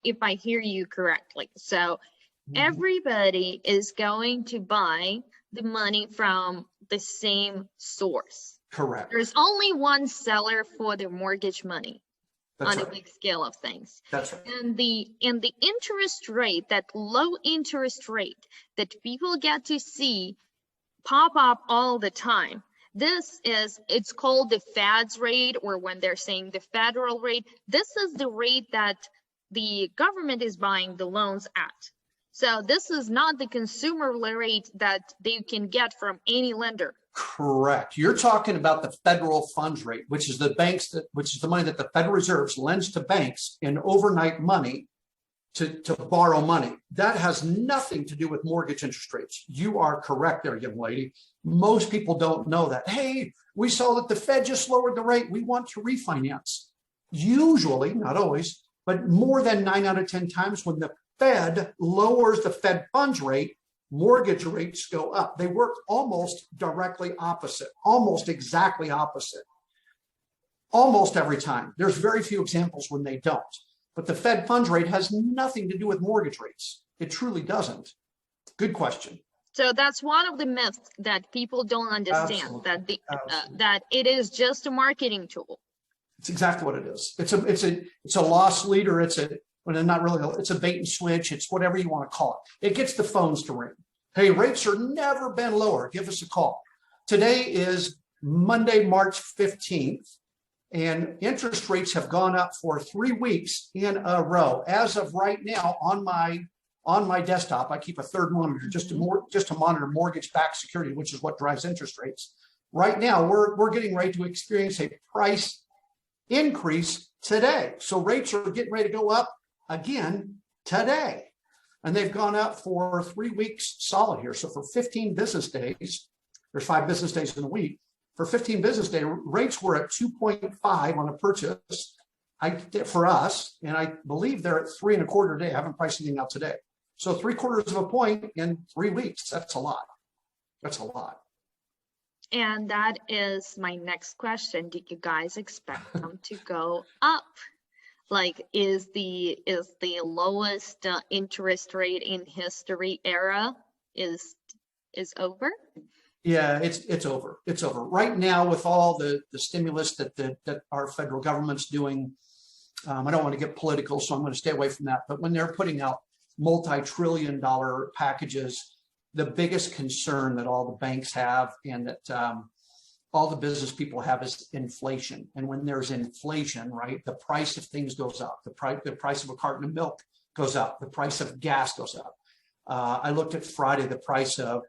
if I hear you correctly. So everybody is going to buy the money from the same source. Correct. There's only one seller for the mortgage money. That's on a big scale of things. That's right. And the interest rate, that low interest rate that people get to see pop up all the time. It's called the Fed's rate, or when they're saying the federal rate, this is the rate that the government is buying the loans at. So this is not the consumer rate that they can get from any lender. Correct. You're talking about the federal funds rate, which is the money that the Federal Reserve lends to banks in overnight money to borrow money. That has nothing to do with mortgage interest rates. You are correct there, young lady. Most people don't know that. Hey, we saw that the Fed just lowered the rate. We want to refinance. Usually, not always, but more than 9 out of 10 times when the Fed lowers the Fed funds rate, mortgage rates go up. They work almost directly opposite, almost exactly opposite, almost every time. There's very few examples when they don't. But the Fed funds rate has nothing to do with mortgage rates. It truly doesn't. Good question. So that's one of the myths that people don't understand. Absolutely. That it is just a marketing tool. It's exactly what it is. It's a loss leader. It's a bait and switch. It's whatever you want to call it. It gets the phones to ring. Hey, rates are never been lower. Give us a call. Today is Monday, March 15th. And interest rates have gone up for 3 weeks in a row. As of right now, on my desktop, I keep a third monitor just to monitor mortgage-backed security, which is what drives interest rates. Right now, we're getting ready to experience a price increase today. So rates are getting ready to go up again today, and they've gone up for 3 weeks solid here. So for 15 business days, there's 5 business days in a week. For 15 business day, rates were at 2.5 on a purchase for us, and I believe they're at 3 1/4 today. I haven't priced anything out today. So 3/4 of a point in 3 weeks. That's a lot. That's a lot. And that is my next question. Did you guys expect them to go up? Like, is the lowest interest rate in history era is over? Yeah, it's over. It's over. Right now, with all the stimulus that our federal government's doing, I don't want to get political, so I'm going to stay away from that. But when they're putting out multi-trillion-dollar packages, the biggest concern that all the banks have and that all the business people have is inflation. And when there's inflation, right, the price of things goes up. The price of a carton of milk goes up. The price of gas goes up. I looked at Friday, the price of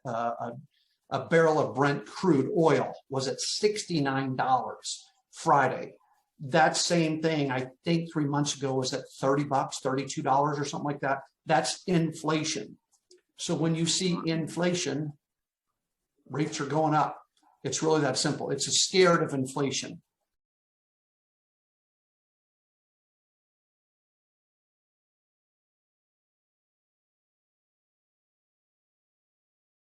a barrel of Brent crude oil was at $69 Friday. That same thing, I think 3 months ago, was at $30, $32 or something like that. That's inflation. So when you see inflation, rates are going up. It's really that simple. It's scared of inflation.